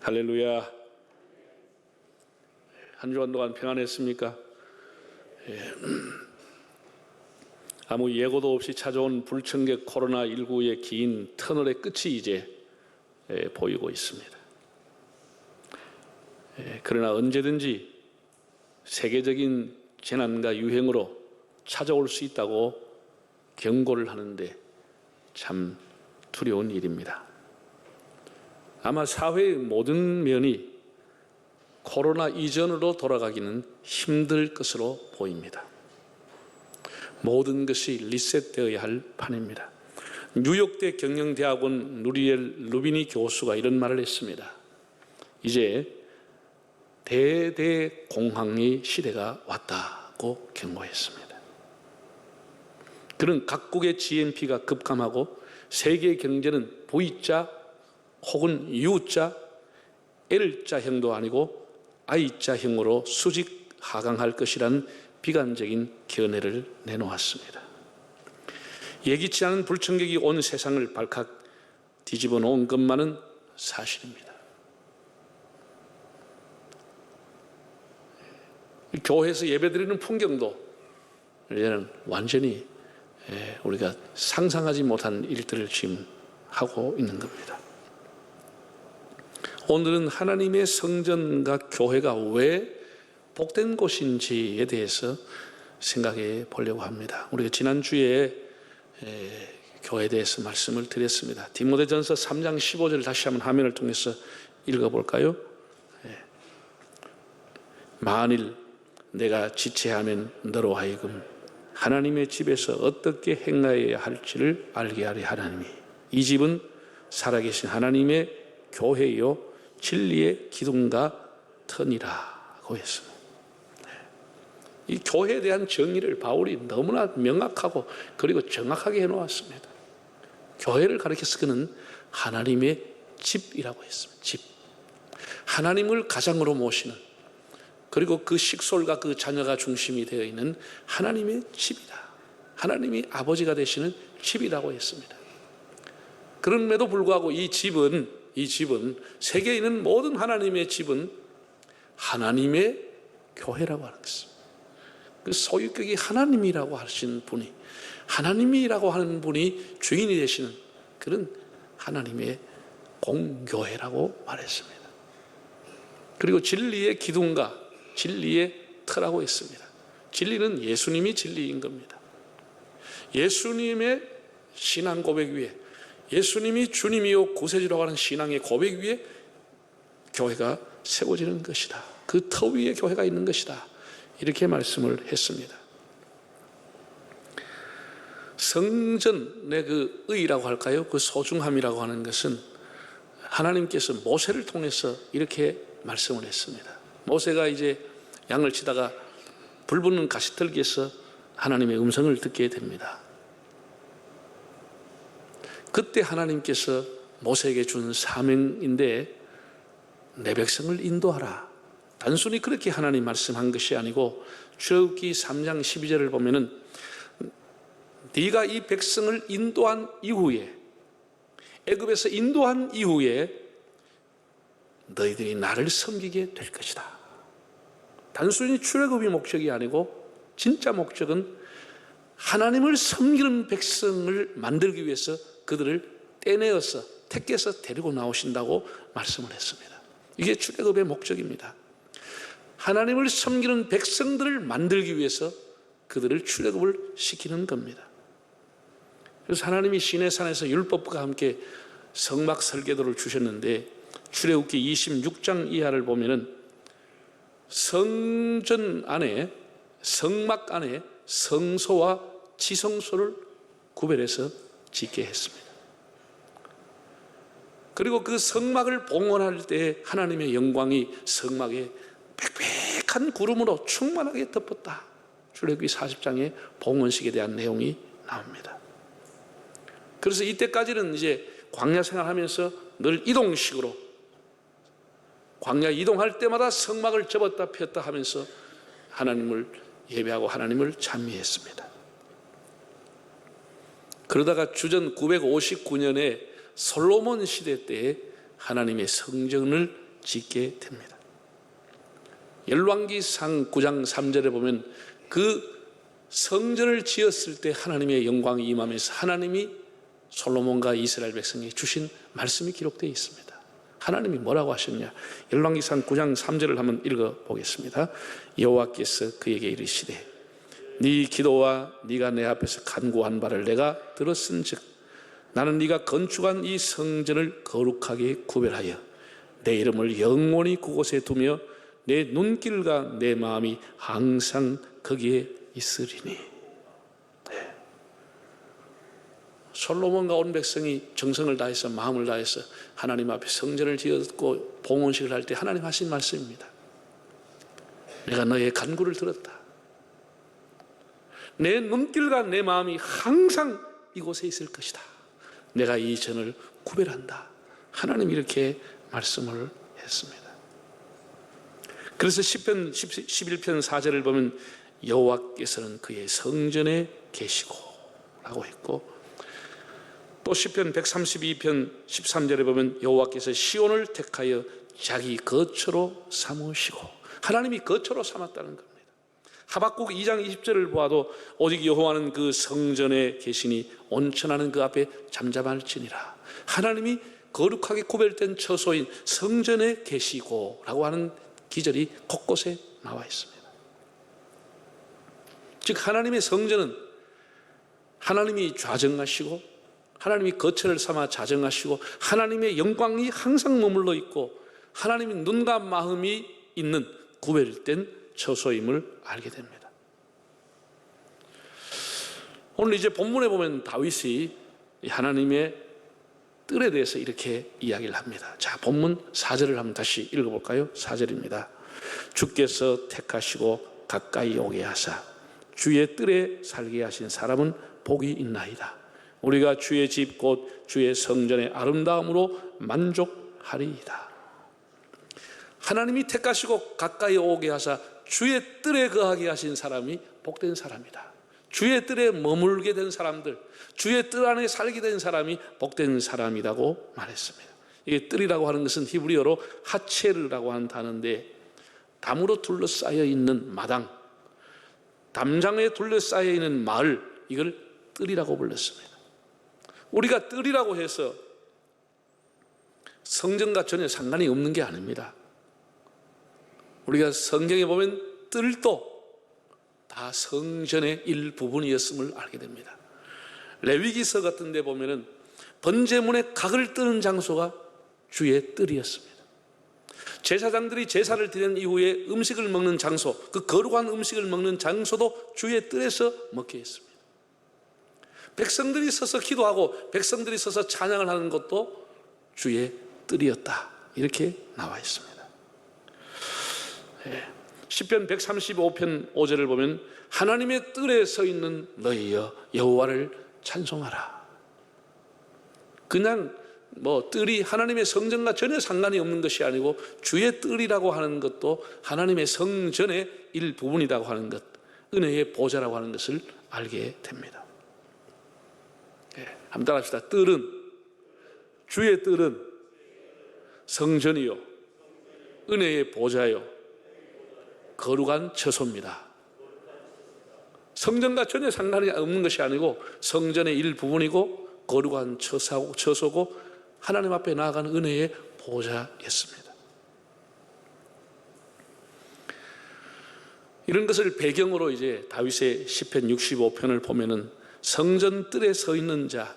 할렐루야. 한 주간 동안 평안했습니까? 아무 예고도 없이 찾아온 불청객 코로나19의 긴 터널의 끝이 이제 보이고 있습니다. 그러나 언제든지 세계적인 재난과 유행으로 찾아올 수 있다고 경고를 하는데 참 두려운 일입니다. 아마 사회의 모든 면이 코로나 이전으로 돌아가기는 힘들 것으로 보입니다. 모든 것이 리셋되어야 할 판입니다. 뉴욕대 경영대학원 누리엘 루비니 교수가 이런 말을 했습니다. 이제 대대공황의 시대가 왔다고 경고했습니다. 그는 각국의 GNP가 급감하고 세계 경제는 V자 혹은 U자, L자형도 아니고 I자형으로 수직 하강할 것이라는 비관적인 견해를 내놓았습니다. 예기치 않은 불청객이 온 세상을 발칵 뒤집어 놓은 것만은 사실입니다. 교회에서 예배드리는 풍경도 이제는 완전히 우리가 상상하지 못한 일들을 지금 하고 있는 겁니다. 오늘은 하나님의 성전과 교회가 왜 복된 곳인지에 대해서 생각해 보려고 합니다. 우리가 지난주에 교회에 대해서 말씀을 드렸습니다. 디모데전서 3장 15절 다시 한번 화면을 통해서 읽어볼까요? 만일 내가 지체하면 너로 하여금 하나님의 집에서 어떻게 행하여야 할지를 알게 하리 하나님이 이 집은 살아계신 하나님의 교회요 진리의 기둥과 터니라고 했습니다. 이 교회에 대한 정의를 바울이 너무나 명확하고 그리고 정확하게 해놓았습니다. 교회를 가리켜서 그는 하나님의 집이라고 했습니다. 집. 하나님을 가장으로 모시는 그리고 그 식솔과 그 자녀가 중심이 되어 있는 하나님의 집이다. 하나님이 아버지가 되시는 집이라고 했습니다. 그럼에도 불구하고 이 집은 세계에 있는 모든 하나님의 집은 하나님의 교회라고 하는 것입니다. 그 소유격이 하나님이라고 하시는 분이 하나님이라고 하는 분이 주인이 되시는 그런 하나님의 공교회라고 말했습니다. 그리고 진리의 기둥과 진리의 터라고 했습니다. 진리는 예수님이 진리인 겁니다. 예수님의 신앙 고백 위에 예수님이 주님이요 구세주라고 하는 신앙의 고백 위에 교회가 세워지는 것이다. 그 터 위에 교회가 있는 것이다. 이렇게 말씀을 했습니다. 성전의 그 의라고 할까요? 그 소중함이라고 하는 것은 하나님께서 모세를 통해서 이렇게 말씀을 했습니다. 모세가 이제 양을 치다가 불붙는 가시떨기에서 하나님의 음성을 듣게 됩니다. 그때 하나님께서 모세에게 준 사명인데 내 백성을 인도하라. 단순히 그렇게 하나님 말씀한 것이 아니고 출애굽기 3장 12절을 보면은 네가 이 백성을 인도한 이후에 애굽에서 인도한 이후에 너희들이 나를 섬기게 될 것이다. 단순히 출애굽이 목적이 아니고 진짜 목적은 하나님을 섬기는 백성을 만들기 위해서 그들을 떼내어서 택해서 데리고 나오신다고 말씀을 했습니다. 이게 출애굽의 목적입니다. 하나님을 섬기는 백성들을 만들기 위해서 그들을 출애굽을 시키는 겁니다. 그래서 하나님이 시내산에서 율법과 함께 성막 설계도를 주셨는데 출애굽기 26장 이하를 보면은 성전 안에 성막 안에 성소와 지성소를 구별해서 짓게 했습니다. 그리고 그 성막을 봉헌할 때 하나님의 영광이 성막에 빽빽한 구름으로 충만하게 덮었다. 출애굽기 40장에 봉헌식에 대한 내용이 나옵니다. 그래서 이때까지는 이제 광야 생활하면서 늘 이동식으로 광야 이동할 때마다 성막을 접었다 폈다 하면서 하나님을 예배하고 하나님을 찬미했습니다. 그러다가 주전 959년에 솔로몬 시대 때에 하나님의 성전을 짓게 됩니다. 열왕기상 9장 3절에 보면 그 성전을 지었을 때 하나님의 영광이 임하면서 하나님이 솔로몬과 이스라엘 백성에게 주신 말씀이 기록되어 있습니다. 하나님이 뭐라고 하셨냐? 열왕기상 9장 3절을 한번 읽어보겠습니다. 여호와께서 그에게 이르시되 네 기도와 네가 내 앞에서 간구한 바를 내가 들었은즉 나는 네가 건축한 이 성전을 거룩하게 구별하여 내 이름을 영원히 그곳에 두며 내 눈길과 내 마음이 항상 거기에 있으리니. 네. 솔로몬과 온 백성이 정성을 다해서 마음을 다해서 하나님 앞에 성전을 지었고 봉헌식을 할 때 하나님 하신 말씀입니다. 내가 너의 간구를 들었다. 내 눈길과 내 마음이 항상 이곳에 있을 것이다. 내가 이 전을 구별한다. 하나님 이렇게 말씀을 했습니다. 그래서 시편 11편 4절을 보면 여호와께서는 그의 성전에 계시고 라고 했고, 또 시편 132편 13절에 보면 여호와께서 시온을 택하여 자기 거처로 삼으시고, 하나님이 거처로 삼았다는 겁니다. 하박국 2장 20절을 보아도 오직 여호와는 그 성전에 계시니 온천하는 그 앞에 잠잠할지니라. 하나님이 거룩하게 구별된 처소인 성전에 계시고 라고 하는 기절이 곳곳에 나와 있습니다. 즉 하나님의 성전은 하나님이 좌정하시고 하나님이 거처를 삼아 좌정하시고 하나님의 영광이 항상 머물러 있고 하나님의 눈과 마음이 있는 구별된 처소임을 알게 됩니다. 오늘 이제 본문에 보면 다윗이 하나님의 뜰에 대해서 이렇게 이야기를 합니다. 자, 본문 4절을 한번 다시 읽어볼까요? 4절입니다. 주께서 택하시고 가까이 오게 하사 주의 뜰에 살게 하신 사람은 복이 있나이다. 우리가 주의 집 곧 주의 성전의 아름다움으로 만족하리이다. 하나님이 택하시고 가까이 오게 하사 주의 뜰에 거하게 하신 사람이 복된 사람이다. 주의 뜰에 머물게 된 사람들, 주의 뜰 안에 살게 된 사람이 복된 사람이라고 말했습니다. 이게 뜰이라고 하는 것은 히브리어로 하체르라고 하는 단어인데, 담으로 둘러싸여 있는 마당, 담장에 둘러싸여 있는 마을, 이걸 뜰이라고 불렀습니다. 우리가 뜰이라고 해서 성전과 전혀 상관이 없는 게 아닙니다. 우리가 성경에 보면 뜰도 다 성전의 일부분이었음을 알게 됩니다. 레위기서 같은 데 보면은 번제문에 각을 뜨는 장소가 주의 뜰이었습니다. 제사장들이 제사를 드린 이후에 음식을 먹는 장소, 그 거룩한 음식을 먹는 장소도 주의 뜰에서 먹게 했습니다. 백성들이 서서 기도하고 백성들이 서서 찬양을 하는 것도 주의 뜰이었다. 이렇게 나와 있습니다. 시편 135편 5절을 보면 하나님의 뜰에 서 있는 너희여 여호와를 찬송하라. 그냥 뜰이 하나님의 성전과 전혀 상관이 없는 것이 아니고 주의 뜰이라고 하는 것도 하나님의 성전의 일부분이라고 하는 것, 은혜의 보좌라고 하는 것을 알게 됩니다. 한번 따라합시다. 뜰은, 주의 뜰은 성전이요 은혜의 보좌요 거룩한 처소입니다. 성전과 전혀 상관이 없는 것이 아니고 성전의 일부분이고 거룩한 처소고 하나님 앞에 나아가는 은혜의 보좌였습니다. 이런 것을 배경으로 이제 다윗의 시편 65편을 보면은 성전 뜰에 서 있는 자,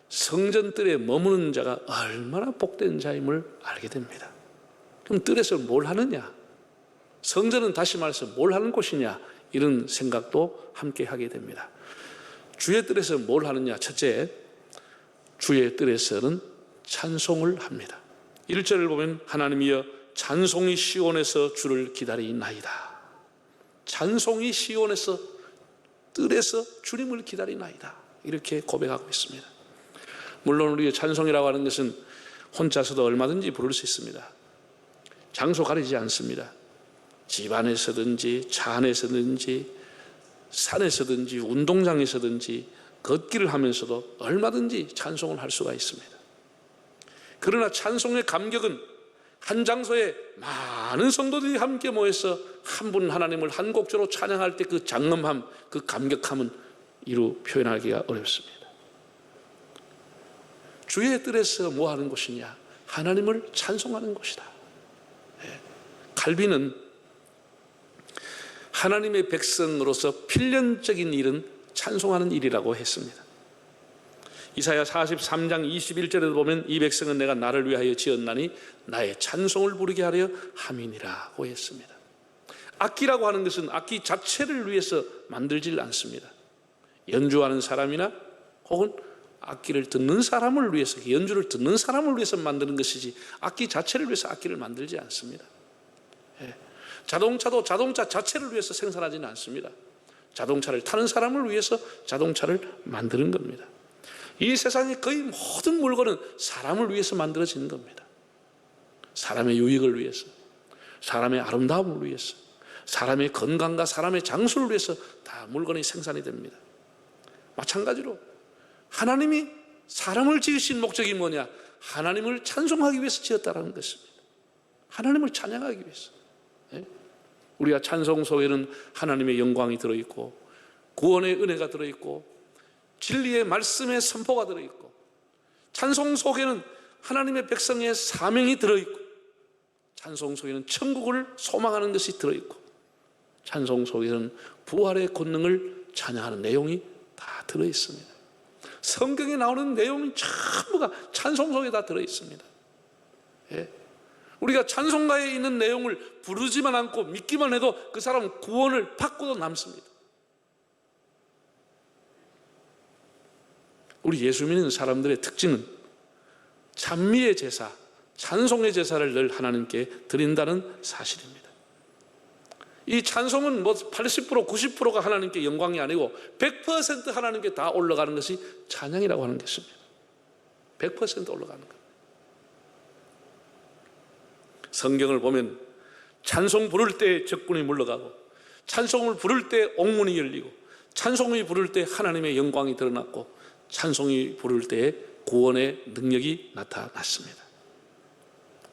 성전 뜰에 머무는 자가 얼마나 복된 자임을 알게 됩니다. 그럼 뜰에서 뭘 하느냐? 성전은 다시 말해서 뭘 하는 곳이냐? 이런 생각도 함께 하게 됩니다. 주의 뜰에서 뭘 하느냐? 첫째, 주의 뜰에서는 찬송을 합니다. 1절을 보면 하나님이여 찬송이 시온에서 주를 기다리나이다. 찬송이 시온에서 뜰에서 주님을 기다리나이다. 이렇게 고백하고 있습니다. 물론 우리의 찬송이라고 하는 것은 혼자서도 얼마든지 부를 수 있습니다. 장소 가리지 않습니다. 집 안에서든지 차 안에서든지 산에서든지 운동장에서든지 걷기를 하면서도 얼마든지 찬송을 할 수가 있습니다. 그러나 찬송의 감격은 한 장소에 많은 성도들이 함께 모여서 한 분 하나님을 한 곡조로 찬양할 때 그 장엄함, 그 감격함은 이루 표현하기가 어렵습니다. 주의 뜰에서 뭐 하는 곳이냐? 하나님을 찬송하는 곳이다. 칼빈은 하나님의 백성으로서 필연적인 일은 찬송하는 일이라고 했습니다. 이사야 43장 21절에도 보면 이 백성은 내가 나를 위하여 지었나니 나의 찬송을 부르게 하려 함이니라고 했습니다. 악기라고 하는 것은 악기 자체를 위해서 만들질 않습니다. 연주하는 사람이나 혹은 악기를 듣는 사람을 위해서, 연주를 듣는 사람을 위해서 만드는 것이지 악기 자체를 위해서 악기를 만들지 않습니다. 자동차도 자동차 자체를 위해서 생산하지는 않습니다. 자동차를 타는 사람을 위해서 자동차를 만드는 겁니다. 이 세상의 거의 모든 물건은 사람을 위해서 만들어지는 겁니다. 사람의 유익을 위해서, 사람의 아름다움을 위해서, 사람의 건강과 사람의 장수를 위해서 다 물건이 생산이 됩니다. 마찬가지로 하나님이 사람을 지으신 목적이 뭐냐? 하나님을 찬송하기 위해서 지었다는 것입니다. 하나님을 찬양하기 위해서. 우리가 찬송 속에는 하나님의 영광이 들어있고 구원의 은혜가 들어있고 진리의 말씀의 선포가 들어있고, 찬송 속에는 하나님의 백성의 사명이 들어있고, 찬송 속에는 천국을 소망하는 것이 들어있고, 찬송 속에는 부활의 권능을 찬양하는 내용이 다 들어있습니다. 성경에 나오는 내용이 전부가 찬송 속에 다 들어있습니다. 우리가 찬송가에 있는 내용을 부르지만 않고 믿기만 해도 그 사람은 구원을 받고도 남습니다. 우리 예수 믿는 사람들의 특징은 찬미의 제사, 찬송의 제사를 늘 하나님께 드린다는 사실입니다. 이 찬송은 뭐 80%, 90%가 하나님께 영광이 아니고 100% 하나님께 다 올라가는 것이 찬양이라고 하는 것입니다. 100% 올라가는 것. 성경을 보면 찬송 부를 때 적군이 물러가고, 찬송을 부를 때 옥문이 열리고, 찬송이 부를 때 하나님의 영광이 드러났고, 찬송이 부를 때 구원의 능력이 나타났습니다.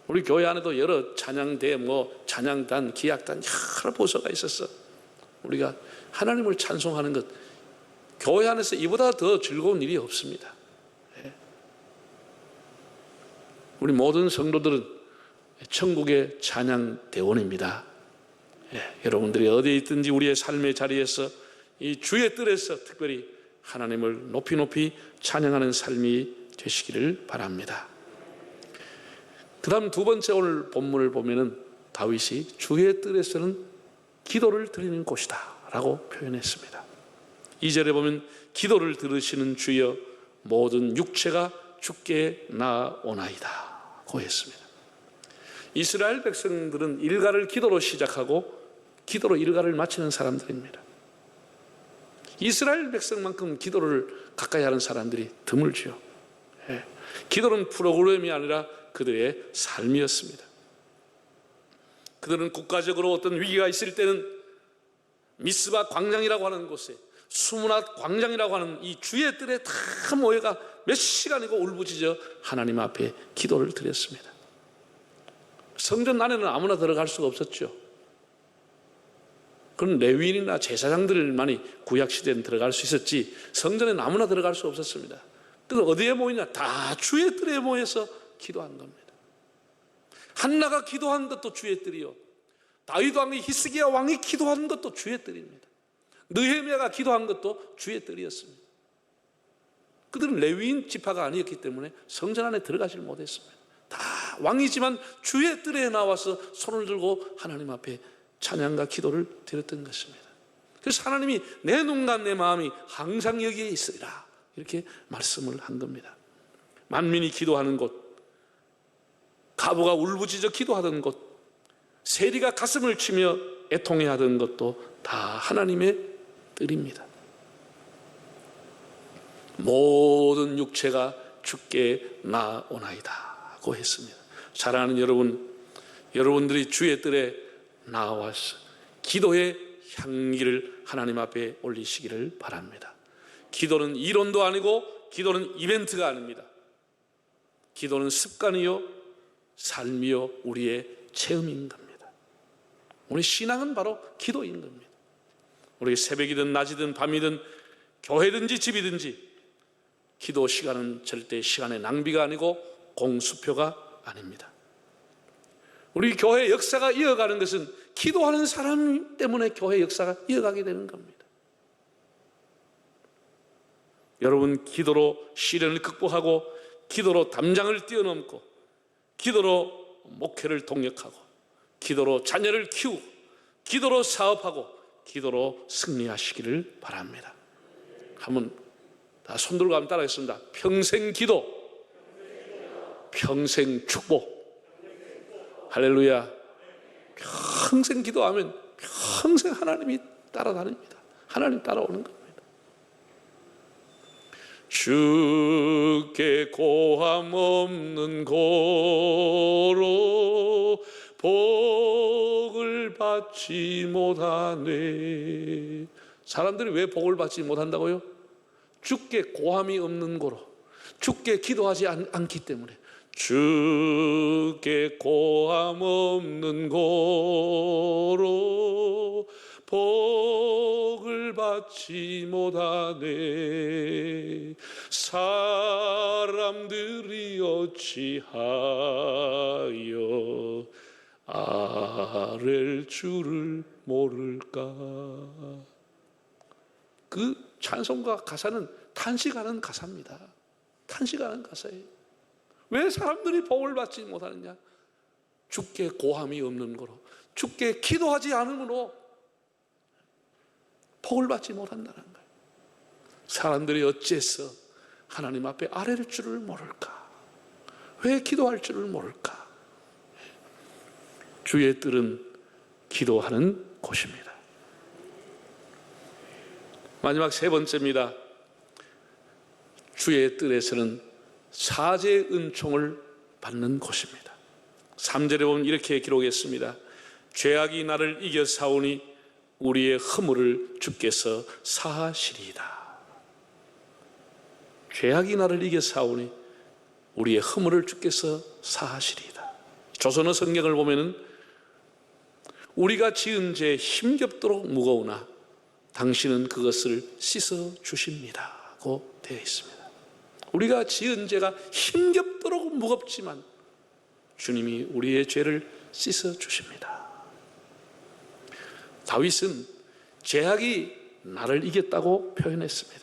우리 교회 안에도 여러 찬양대, 찬양단, 기악단 여러 부서가 있었어. 우리가 하나님을 찬송하는 것, 교회 안에서 이보다 더 즐거운 일이 없습니다. 우리 모든 성도들은 천국의 찬양대원입니다. 여러분들이 어디에 있든지 우리의 삶의 자리에서 이 주의 뜰에서 특별히 하나님을 높이 높이 찬양하는 삶이 되시기를 바랍니다. 그 다음 두 번째 오늘 본문을 보면은 다윗이 주의 뜰에서는 기도를 드리는 곳이다 라고 표현했습니다. 2절에 보면 기도를 들으시는 주여 모든 육체가 주께 나아오나이다 고 했습니다. 이스라엘 백성들은 일가를 기도로 시작하고 기도로 일가를 마치는 사람들입니다. 이스라엘 백성만큼 기도를 가까이 하는 사람들이 드물지요. 기도는 프로그램이 아니라 그들의 삶이었습니다. 그들은 국가적으로 어떤 위기가 있을 때는 미스바 광장이라고 하는 곳에, 수문앗 광장이라고 하는 이 주의 뜰에 다 모여가 몇 시간이고 울부짖어 하나님 앞에 기도를 드렸습니다. 성전 안에는 아무나 들어갈 수가 없었죠. 그건 레위인이나 제사장들만이 구약시대는 들어갈 수 있었지 성전에는 아무나 들어갈 수 없었습니다. 그래서 어디에 모이냐? 다 주의 뜰에 모여서 기도한 겁니다. 한나가 기도한 것도 주의 뜰이요, 다윗 왕이, 히스기야 왕이 기도한 것도 주의 뜰입니다. 느헤미야가 기도한 것도 주의 뜰이었습니다. 그들은 레위인 지파가 아니었기 때문에 성전 안에 들어가질 못했습니다. 다 왕이지만 주의 뜰에 나와서 손을 들고 하나님 앞에 찬양과 기도를 드렸던 것입니다. 그래서 하나님이 내 눈과 내 마음이 항상 여기에 있으리라 이렇게 말씀을 한 겁니다. 만민이 기도하는 곳, 가부가 울부짖어 기도하던 곳, 세리가 가슴을 치며 애통해하던 것도 다 하나님의 뜰입니다. 모든 육체가 주께 나아오나이다 고 했습니다. 사랑하는 여러분, 여러분들이 주의 뜰에 나와서 기도의 향기를 하나님 앞에 올리시기를 바랍니다. 기도는 이론도 아니고 기도는 이벤트가 아닙니다. 기도는 습관이요, 삶이요 우리의 체험인 겁니다. 우리 신앙은 바로 기도인 겁니다. 우리 새벽이든 낮이든 밤이든 교회든지 집이든지 기도 시간은 절대 시간의 낭비가 아니고 공수표가 아닙니다. 우리 교회 역사가 이어가는 것은 기도하는 사람 때문에 교회 역사가 이어가게 되는 겁니다. 여러분, 기도로 시련을 극복하고 기도로 담장을 뛰어넘고 기도로 목회를 동력하고 기도로 자녀를 키우고 기도로 사업하고 기도로 승리하시기를 바랍니다. 한번 다 손들고 한번 따라하겠습니다. 평생 기도, 평생 축복. 할렐루야. 평생 기도하면 평생 하나님이 따라다닙니다. 하나님 따라오는 겁니다. 주께 고함 없는 고로 복을 받지 못하네. 사람들이 왜 복을 받지 못한다고요? 주께 고함이 없는 고로, 주께 기도하지 않기 때문에. 주께 고함 없는 고로 복을 받지 못하네. 사람들이 어찌하여 아랠 줄을 모를까. 그 찬송가 가사는 탄식하는 가사입니다. 탄식하는 가사예요. 왜 사람들이 복을 받지 못하느냐? 주께 고함이 없는 거로, 주께 기도하지 않으므로 복을 받지 못한다는 거예요. 사람들이 어째서 하나님 앞에 아랠 줄을 모를까? 왜 기도할 줄을 모를까? 주의 뜰은 기도하는 곳입니다. 마지막 세 번째입니다. 주의 뜰에서는 사죄의 은총을 받는 곳입니다. 3절에 보면 이렇게 기록했습니다. 죄악이 나를 이겨 싸우니 우리의 허물을 주께서 사하시리이다. 죄악이 나를 이겨 싸우니 우리의 허물을 주께서 사하시리이다. 조선어 성경을 보면은 우리가 지은 죄 힘겹도록 무거우나 당신은 그것을 씻어 주십니다고 되어 있습니다. 우리가 지은 죄가 힘겹도록 무겁지만 주님이 우리의 죄를 씻어 주십니다. 다윗은 죄악이 나를 이겼다고 표현했습니다.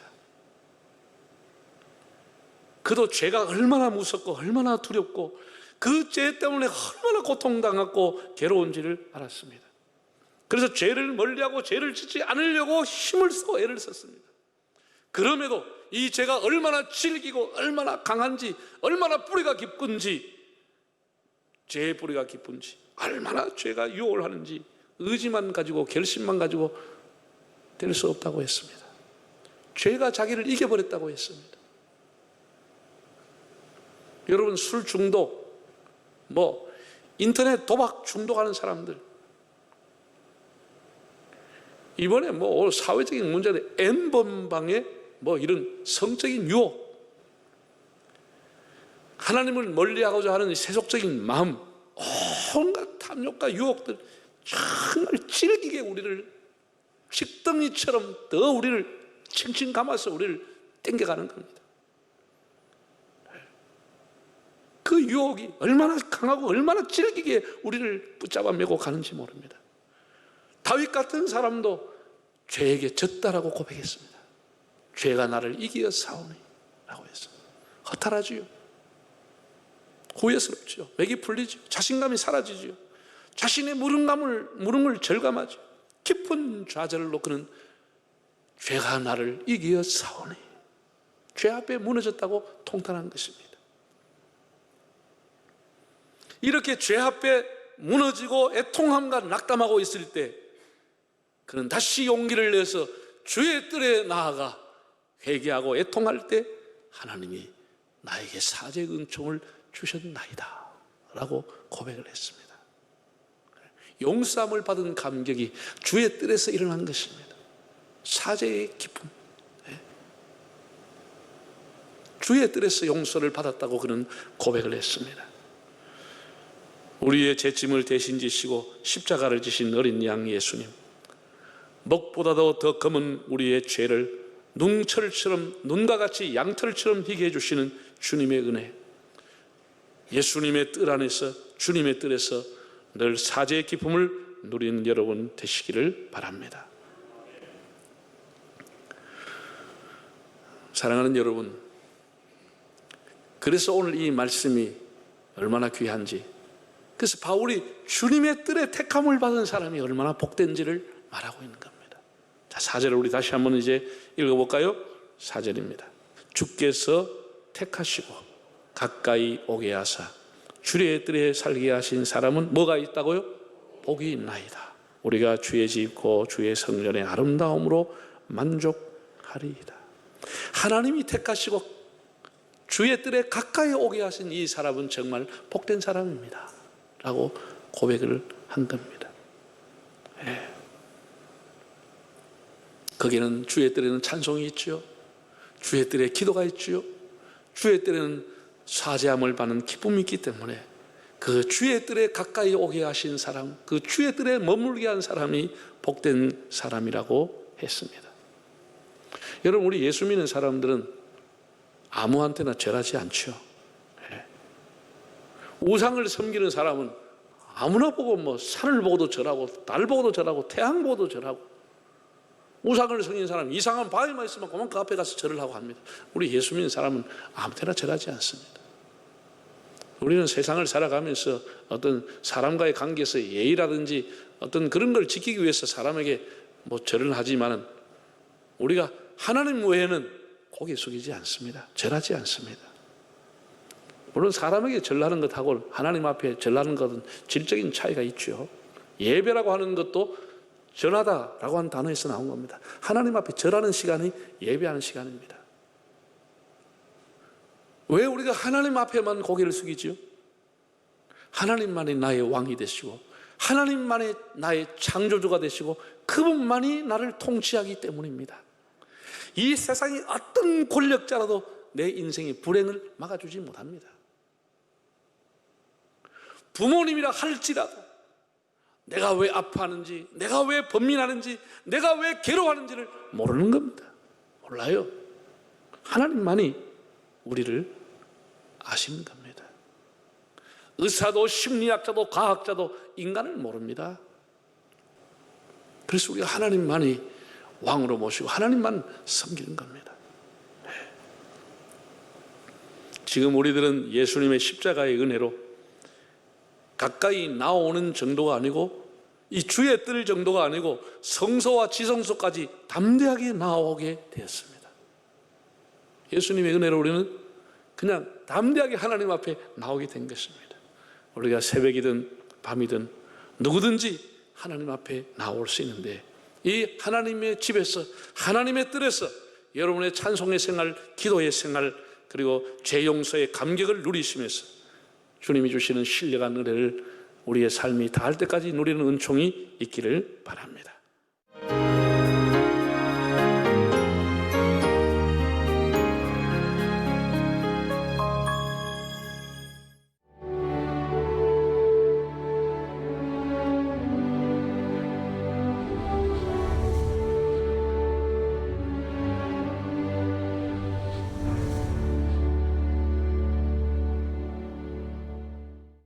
그도 죄가 얼마나 무섭고 얼마나 두렵고 그 죄 때문에 얼마나 고통당했고 괴로운지를 알았습니다. 그래서 죄를 멀리하고 죄를 짓지 않으려고 힘을 써 애를 썼습니다. 그럼에도 이 죄가 얼마나 질기고 얼마나 강한지, 얼마나 뿌리가 깊은지, 죄의 뿌리가 깊은지, 얼마나 죄가 유혹을 하는지 의지만 가지고 결심만 가지고 될 수 없다고 했습니다. 죄가 자기를 이겨버렸다고 했습니다. 여러분, 술 중독, 인터넷 도박 중독하는 사람들, 이번에 사회적인 문제는 N번방의 이런 성적인 유혹, 하나님을 멀리하고자 하는 세속적인 마음, 온갖 탐욕과 유혹들 정말 질기게 우리를 식덩이처럼 더 우리를 칭칭 감아서 우리를 땡겨가는 겁니다. 그 유혹이 얼마나 강하고 얼마나 질기게 우리를 붙잡아 메고 가는지 모릅니다. 다윗 같은 사람도 죄에게 졌다라고 고백했습니다. 죄가 나를 이기어 싸우니 라고 했습니다. 허탈하지요. 후회스럽지요. 맥이 풀리지요. 자신감이 사라지지요. 자신의 무능을 절감하죠. 깊은 좌절로 그는 죄가 나를 이기어 싸우니, 죄 앞에 무너졌다고 통탄한 것입니다. 이렇게 죄 앞에 무너지고 애통함과 낙담하고 있을 때 그는 다시 용기를 내서 주의 뜰에 나아가 회개하고 애통할 때 하나님이 나에게 사죄의 은총을 주셨나이다 라고 고백을 했습니다. 용서함을 받은 감격이 주의 뜰에서 일어난 것입니다. 사죄의 기쁨, 주의 뜰에서 용서를 받았다고 그는 고백을 했습니다. 우리의 죄짐을 대신 지시고 십자가를 지신 어린 양 예수님, 먹보다도 더 검은 우리의 죄를 눈철처럼, 눈과 같이 양털처럼 희게 해주시는 주님의 은혜, 예수님의 뜰 안에서, 주님의 뜰에서 늘 사죄의 기쁨을 누리는 여러분 되시기를 바랍니다. 사랑하는 여러분, 그래서 오늘 이 말씀이 얼마나 귀한지, 그래서 바울이 주님의 뜰에 택함을 받은 사람이 얼마나 복된지를 말하고 있는 겁니다. 자, 4절을 우리 다시 한번 이제 읽어볼까요? 4절입니다. 주께서 택하시고 가까이 오게 하사 주의 뜰에 살게 하신 사람은 뭐가 있다고요? 복이 있나이다. 우리가 주의 집 곧 주의 성전의 아름다움으로 만족하리이다. 하나님이 택하시고 주의 뜰에 가까이 오게 하신 이 사람은 정말 복된 사람입니다 라고 고백을 한 겁니다. 예. 거기는 주의 뜰에는 찬송이 있죠. 주의 뜰에 기도가 있죠. 주의 뜰에는 사죄함을 받는 기쁨이 있기 때문에 그 주의 뜰에 가까이 오게 하신 사람, 그 주의 뜰에 머물게 한 사람이 복된 사람이라고 했습니다. 여러분, 우리 예수 믿는 사람들은 아무한테나 절하지 않죠. 예. 우상을 섬기는 사람은 아무나 보고 뭐 산을 보고도 절하고 달 보고도 절하고 태양 보고도 절하고, 우상을 섬기는 사람 이상한 바위만 있으면 그만 그 앞에 가서 절을 하고 합니다. 우리 예수 믿는 사람은 아무데나 절하지 않습니다. 우리는 세상을 살아가면서 어떤 사람과의 관계에서 예의라든지 어떤 그런 걸 지키기 위해서 사람에게 뭐 절을 하지만은 우리가 하나님 외에는 고개 숙이지 않습니다. 절하지 않습니다. 물론 사람에게 절하는 것하고 하나님 앞에 절하는 것은 질적인 차이가 있죠. 예배라고 하는 것도 절하다라고 하는 단어에서 나온 겁니다. 하나님 앞에 절하는 시간이 예배하는 시간입니다. 왜 우리가 하나님 앞에만 고개를 숙이죠? 하나님만이 나의 왕이 되시고 하나님만이 나의 창조주가 되시고 그분만이 나를 통치하기 때문입니다. 이 세상의 어떤 권력자라도 내 인생의 불행을 막아주지 못합니다. 부모님이라 할지라도 내가 왜 아파하는지, 내가 왜 번민하는지, 내가 왜 괴로워하는지를 모르는 겁니다. 몰라요. 하나님만이 우리를 아시는 겁니다. 의사도 심리학자도 과학자도 인간을 모릅니다. 그래서 우리가 하나님만이 왕으로 모시고 하나님만 섬기는 겁니다. 지금 우리들은 예수님의 십자가의 은혜로 가까이 나오는 정도가 아니고 이 주의 뜰 정도가 아니고 성소와 지성소까지 담대하게 나오게 되었습니다. 예수님의 은혜로 우리는 그냥 담대하게 하나님 앞에 나오게 된 것입니다. 우리가 새벽이든 밤이든 누구든지 하나님 앞에 나올 수 있는데, 이 하나님의 집에서 하나님의 뜰에서 여러분의 찬송의 생활, 기도의 생활, 그리고 죄 용서의 감격을 누리시면서 주님이 주시는 신령한 은혜를 우리의 삶이 다할 때까지 누리는 은총이 있기를 바랍니다.